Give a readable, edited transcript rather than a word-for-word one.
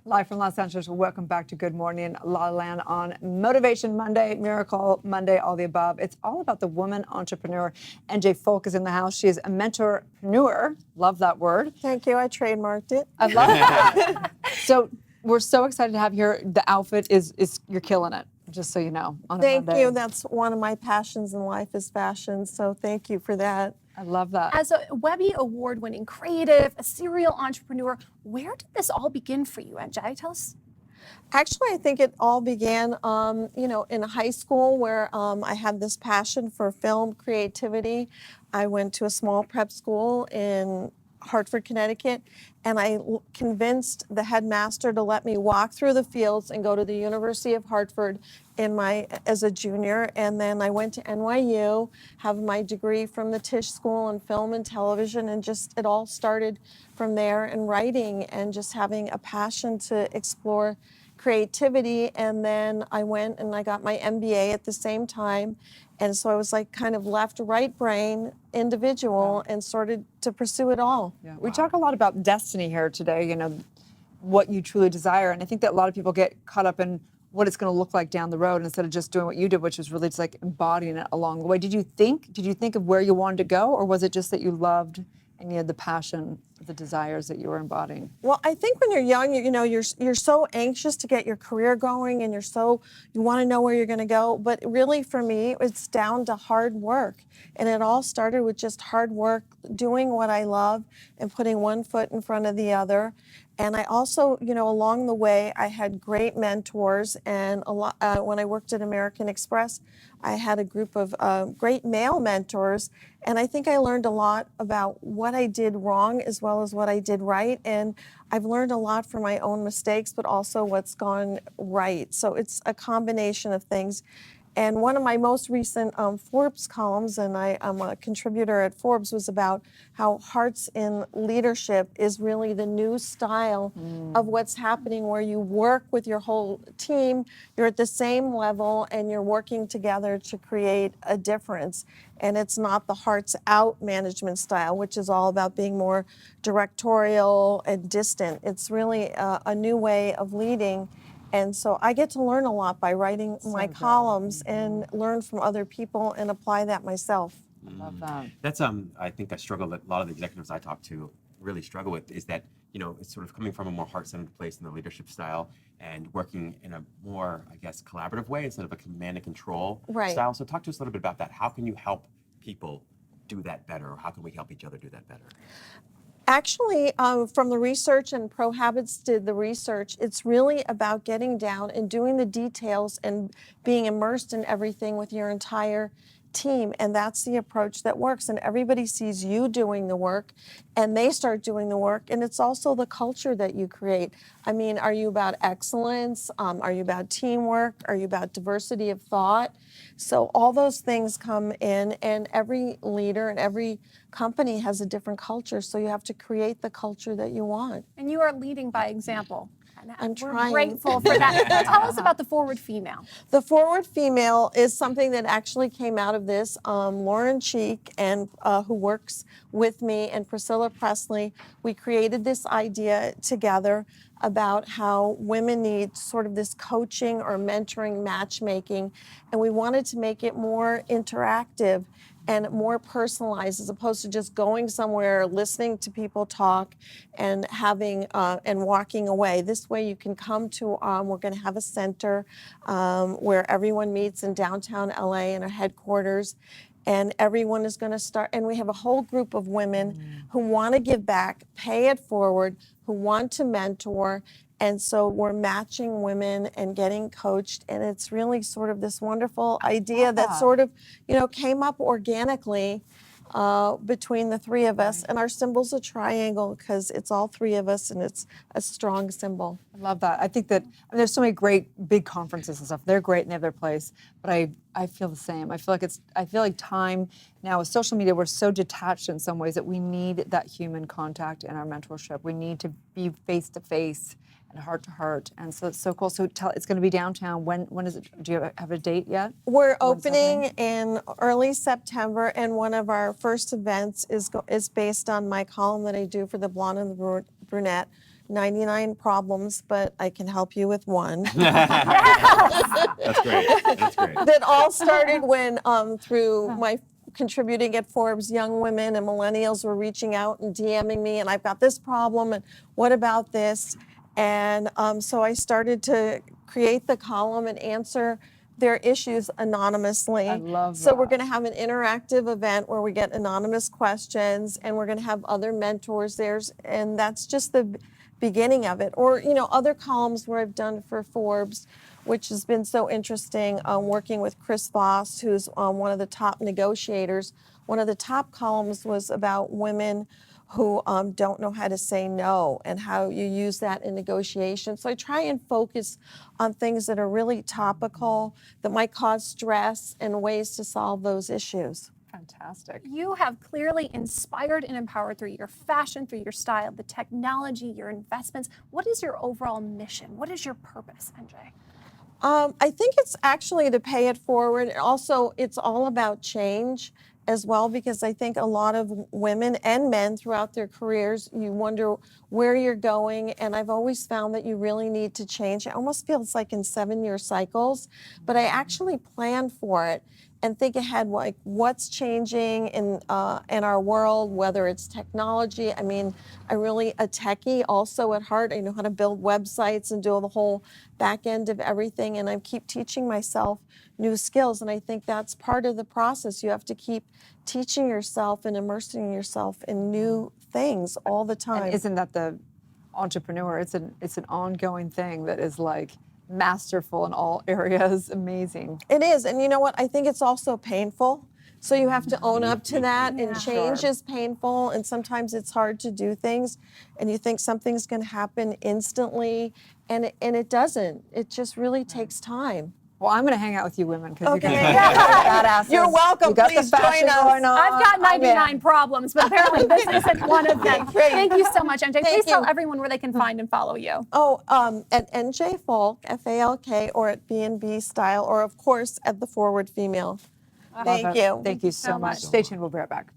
Live from Los Angeles, welcome back to Good Morning LaLa on Motivation Monday, Miracle Monday, all the above. It's all about the woman entrepreneur. NJ Falk is in the house. She is a mentorpreneur. Love that word. Thank you. I trademarked it. I love that. So we're so excited to have you here. The outfit is you're killing it, just so you know. On a Thank Monday. you. That's one of my passions in life is fashion. So thank you for that. I love that. As a Webby Award-winning creative, a serial entrepreneur, where did this all begin for you, NJ? Tell us. Actually, I think it all began, in high school where I had this passion for film creativity. I went to a small prep school in Hartford, Connecticut, and I convinced the headmaster to let me walk through the fields and go to the University of Hartford as a junior. And then I went to NYU, have my degree from the Tisch School in film and television, and just it all started from there, and writing and just having a passion to explore creativity. And then I went and I got my MBA at the same time. And so I was like kind of left, right brain individual and started to pursue it all. Yeah. We talk a lot about destiny here today, what you truly desire. And I think that a lot of people get caught up in what it's going to look like down the road instead of just doing what you did, which was really just like embodying it along the way. Did you think of where you wanted to go, or was it just that you loved and you had the passion, the desires that you were embodying? Well, I think when you're young, you're so anxious to get your career going, and you want to know where you're going to go. But really, for me, it's down to hard work, and it all started with just hard work, doing what I love, and putting one foot in front of the other. And I also, along the way, I had great mentors, and when I worked at American Express, I had a group of great male mentors, and I think I learned a lot about what I did wrong as well as what I did right, and I've learned a lot from my own mistakes, but also what's gone right. So it's a combination of things. And one of my most recent Forbes columns, and I'm a contributor at Forbes, was about how Hearts in Leadership is really the new style of what's happening, where you work with your whole team, you're at the same level, and you're working together to create a difference. And it's not the hearts out management style, which is all about being more directorial and distant. It's really a new way of leading. And so I get to learn a lot by writing my columns and learn from other people and apply that myself. I love that. That's I think a struggle that a lot of the executives I talk to really struggle with, is that it's sort of coming from a more heart-centered place in the leadership style and working in a more, I guess, collaborative way instead of a command and control style. So talk to us a little bit about that. How can you help people do that better, or how can we help each other do that better? Actually, from the research, and Pro Habits did the research, it's really about getting down and doing the details and being immersed in everything with your entire team. And that's the approach that works. And everybody sees you doing the work, and they start doing the work. And it's also the culture that you create. I mean, are you about excellence? Are you about teamwork? Are you about diversity of thought? So all those things come in, and every leader and every company has a different culture. So you have to create the culture that you want. And you are leading by example. I'm We're trying. grateful for that. Tell us about the Forward Female. The Forward Female is something that actually came out of this. Lauren Cheek, and who works with me, and Priscilla Presley, we created this idea together about how women need sort of this coaching or mentoring matchmaking, and we wanted to make it more interactive and more personalized, as opposed to just going somewhere, listening to people talk, and having and walking away. This way, you can come to. We're going to have a center where everyone meets in downtown LA in our headquarters, and everyone is going to start. And we have a whole group of women who want to give back, pay it forward, who want to mentor. And so we're matching women and getting coached, and it's really sort of this wonderful idea that sort of, came up organically between the three of us. And our symbol's a triangle because it's all three of us, and it's a strong symbol. I love that. I think that there's so many great big conferences and stuff. They're great and they have their place, but I feel the same. I feel like time now with social media, we're so detached in some ways that we need that human contact in our mentorship. We need to be face to face and heart to heart, and so it's so cool. So it's going to be downtown. When is it? Do you have a date yet? We're opening in early September, and one of our first events is based on my column that I do for the Blonde and the Brunette, 99 problems, but I can help you with one. That's great. That's great. That all started when, through my contributing at Forbes, young women and millennials were reaching out and DMing me, and I've got this problem, and what about this? And so I started to create the column and answer their issues anonymously. I love So we're that. going to have an interactive event where we get anonymous questions, and we're going to have other mentors there, and that's just the beginning of it. Or, you know, other columns where I've done for Forbes, which has been so interesting, working with Chris Voss, who's one of the top negotiators. One of the top columns was about women who don't know how to say no and how you use that in negotiation. So I try and focus on things that are really topical, that might cause stress, and ways to solve those issues. Fantastic. You have clearly inspired and empowered through your fashion, through your style, the technology, your investments. What is your overall mission? What is your purpose, NJ? I think it's actually to pay it forward. Also, it's all about change as well, because I think a lot of women and men throughout their careers, you wonder where you're going. And I've always found that you really need to change. It almost feels like in 7-year cycles, but I actually plan for it and think ahead, like what's changing in our world, whether it's technology. I mean, I'm really a techie also at heart. I know how to build websites and do the whole back end of everything, and I keep teaching myself new skills, and I think that's part of the process. You have to keep teaching yourself and immersing yourself in new things all the time. And isn't that the entrepreneur? It's an ongoing thing that is like masterful in all areas. Amazing. It is, and you know what? I think it's also painful. So you have to own up to that, and change Sure. is painful, and sometimes it's hard to do things, and you think something's going to happen instantly, and it doesn't. It just really takes time. Well, I'm going to hang out with you women because Okay. you guys are badasses. You're welcome. You got Please the fashion join us. going on. I've got I'm in. 99 problems, but apparently this isn't one of them. Great. Thank you so much, NJ. Please tell you. everyone where they can find and follow you. Oh, at NJ Falk, Falk, or at B&B Style, or of course at The Forward Female. Thank you. Thank you so much. Stay tuned. We'll be right back.